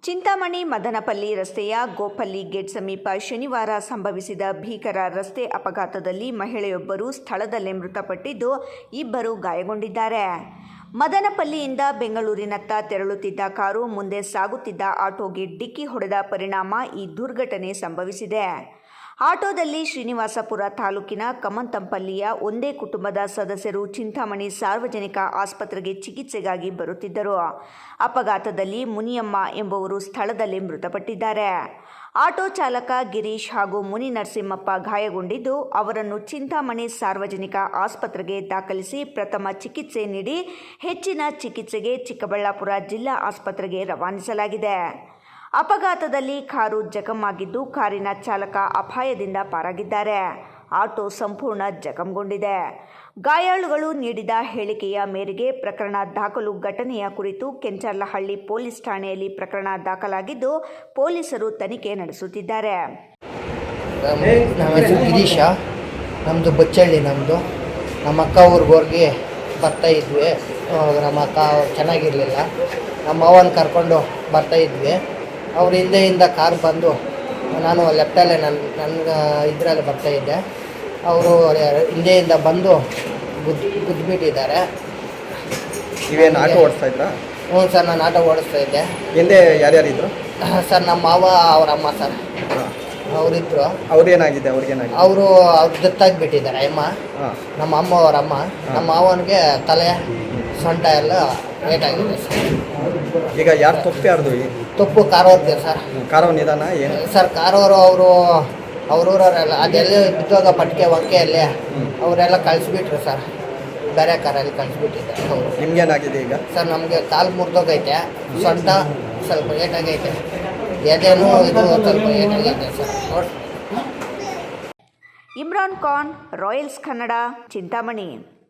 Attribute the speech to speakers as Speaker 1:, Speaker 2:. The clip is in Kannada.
Speaker 1: ಚಿಂತಾಮಣಿ ಮದನಪಲ್ಲಿ ರಸ್ತೆಯ ಗೋಪಲ್ಲಿ ಗೇಟ್ ಸಮೀಪ ಶನಿವಾರ ಸಂಭವಿಸಿದ ಭೀಕರ ರಸ್ತೆ ಅಪಘಾತದಲ್ಲಿ ಮಹಿಳೆಯೊಬ್ಬರು ಸ್ಥಳದಲ್ಲೇ ಮೃತಪಟ್ಟಿದ್ದು, ಇಬ್ಬರು ಗಾಯಗೊಂಡಿದ್ದಾರೆ. ಮದನಪಲ್ಲಿಯಿಂದ ಬೆಂಗಳೂರಿನತ್ತ ತೆರಳುತ್ತಿದ್ದ ಕಾರು ಮುಂದೆ ಸಾಗುತ್ತಿದ್ದ ಆಟೋಗೆ ಡಿಕ್ಕಿ ಹೊಡೆದ ಪರಿಣಾಮ ಈ ದುರ್ಘಟನೆ ಸಂಭವಿಸಿದೆ. ಆಟೋದಲ್ಲಿ ಶ್ರೀನಿವಾಸಪುರ ತಾಲೂಕಿನ ಕಮಂತಂಪಲ್ಲಿಯ ಒಂದೇ ಕುಟುಂಬದ ಸದಸ್ಯರು ಚಿಂತಾಮಣಿ ಸಾರ್ವಜನಿಕ ಆಸ್ಪತ್ರೆಗೆ ಚಿಕಿತ್ಸೆಗಾಗಿ ಬರುತ್ತಿದ್ದರು. ಅಪಘಾತದಲ್ಲಿ ಮುನಿಯಮ್ಮ ಎಂಬುವರು ಸ್ಥಳದಲ್ಲೇ ಮೃತಪಟ್ಟಿದ್ದಾರೆ. ಆಟೋ ಚಾಲಕ ಗಿರೀಶ್ ಹಾಗೂ ಮುನಿ ನರಸಿಂಹಪ್ಪ ಗಾಯಗೊಂಡಿದ್ದು, ಅವರನ್ನು ಚಿಂತಾಮಣಿ ಸಾರ್ವಜನಿಕ ಆಸ್ಪತ್ರೆಗೆ ದಾಖಲಿಸಿ ಪ್ರಥಮ ಚಿಕಿತ್ಸೆ ನೀಡಿ ಹೆಚ್ಚಿನ ಚಿಕಿತ್ಸೆಗೆ ಚಿಕ್ಕಬಳ್ಳಾಪುರ ಜಿಲ್ಲಾ ಆಸ್ಪತ್ರೆಗೆ ರವಾನಿಸಲಾಗಿದೆ. ಅಪಘಾತದಲ್ಲಿ ಕಾರು ಜಖಮಾಗಿದ್ದು, ಕಾರಿನ ಚಾಲಕ ಅಪಾಯದಿಂದ ಪಾರಾಗಿದ್ದಾರೆ. ಆಟೋ ಸಂಪೂರ್ಣ ಜಖಂಗೊಂಡಿದೆ. ಗಾಯಾಳುಗಳು ನೀಡಿದ ಹೇಳಿಕೆಯ ಮೇರೆಗೆ ಪ್ರಕರಣ ದಾಖಲು. ಘಟನೆಯ ಕುರಿತು ಕೆಂಚರ್ಲಹಳ್ಳಿ ಪೊಲೀಸ್ ಠಾಣೆಯಲ್ಲಿ ಪ್ರಕರಣ ದಾಖಲಾಗಿದ್ದು, ಪೊಲೀಸರು ತನಿಖೆ ನಡೆಸುತ್ತಿದ್ದಾರೆ.
Speaker 2: ನಮ್ಮ ಹೆಸರು ಗಿರೀಶ, ನಮ್ಮದು ಬಚ್ಚಳ್ಳಿ. ನಮ್ಮ ಅಕ್ಕ ಊರಿಗೆ ಬರ್ತಾ ಇದ್ವಿ. ನಮ್ಮ ಅಕ್ಕ ಚೆನ್ನಾಗಿರಲಿಲ್ಲ. ನಮ್ಮ ಅವ್ವನ ಕರ್ಕೊಂಡು ಬರ್ತಾ ಇದ್ವಿ. ಅವ್ರ ಹಿಂದೆಯಿಂದ ಕಾರ್ ಬಂದು, ನಾನು ಲೆಫ್ಟಲ್ಲೇ ನನಗೆ ಇದರಲ್ಲಿ ಬರ್ತಾಯಿದ್ದೆ. ಅವರು ಹಿಂದೆಯಿಂದ ಬಂದು ಗುದ್ದುಬಿಟ್ಟಿದ್ದಾರೆ.
Speaker 3: ನೀವೇನು ಆಟೋ ಓಡಿಸ್ತಾ ಇದ್ರಾ?
Speaker 2: ಹ್ಞೂ ಸರ್, ನಾನು ಆಟೋ ಓಡಿಸ್ತಾ ಇದ್ದೆ.
Speaker 3: ಹಿಂದೆ ಯಾರ್ಯಾರಿದ್ರು
Speaker 2: ಸರ್? ನಮ್ಮ ಮಾವ, ಅವರಮ್ಮ ಸರ್, ಅವರಿದ್ದರು.
Speaker 3: ಅವ್ರೇನಾಗಿದೆ? ಅವ್ರಿಗೇನಾಗಿದೆ?
Speaker 2: ಅವರು ದತ್ತಾಗಿಬಿಟ್ಟಿದ್ದಾರೆ ಅಮ್ಮ. ನಮ್ಮ ಅಮ್ಮ ಅವರಮ್ಮ. ನಮ್ಮ ಮಾವನಿಗೆ ತಲೆ ಸೊಂಟ ಎಲ್ಲ ಏಟಾಗಿದೆ ಸರ್.
Speaker 3: ಈಗ ಯಾರು ತಪ್ಪು? ಯಾರ್ದು
Speaker 2: ತಪ್ಪು? ಕಾರವ್ರದ್ದೆ ಸರ್.
Speaker 3: ಕಾರವ್ ನಿಧಾನ ಏನು
Speaker 2: ಸರ್? ಕಾರವರು ಅವ್ರೂರವರೆಲ್ಲ ಅದೆಲ್ಲ ಬಿದ್ದೋಗ ಪಟ್ಟಿಗೆ ಹೊಂಕೆಯಲ್ಲಿ ಅವರೆಲ್ಲ ಕಳಿಸ್ಬಿಟ್ರು ಸರ್. ಬೇರೆ ಕಾರಲ್ಲಿ ಕಳಿಸ್ಬಿಟ್ಟಿದ್ದಾರೆ ಅವರು.
Speaker 3: ನಿಮ್ಗೇನಾಗಿದೆ ಈಗ?
Speaker 2: ಸರ್, ನಮಗೆ ಕಾಲು ಮುರಿದೋಗೈತೆ, ಸೊಂಟ ಸ್ವಲ್ಪ ಏಟಾಗೈತೆ, ಎದೆನೂ ಇದು ಸ್ವಲ್ಪ ಏಟಾಗೈತೆ ಸರ್.
Speaker 1: ಇಮ್ರಾನ್ ಖಾನ್, ರಾಯಲ್ಸ್ ಕನ್ನಡ, ಚಿಂತಾಮಣಿ.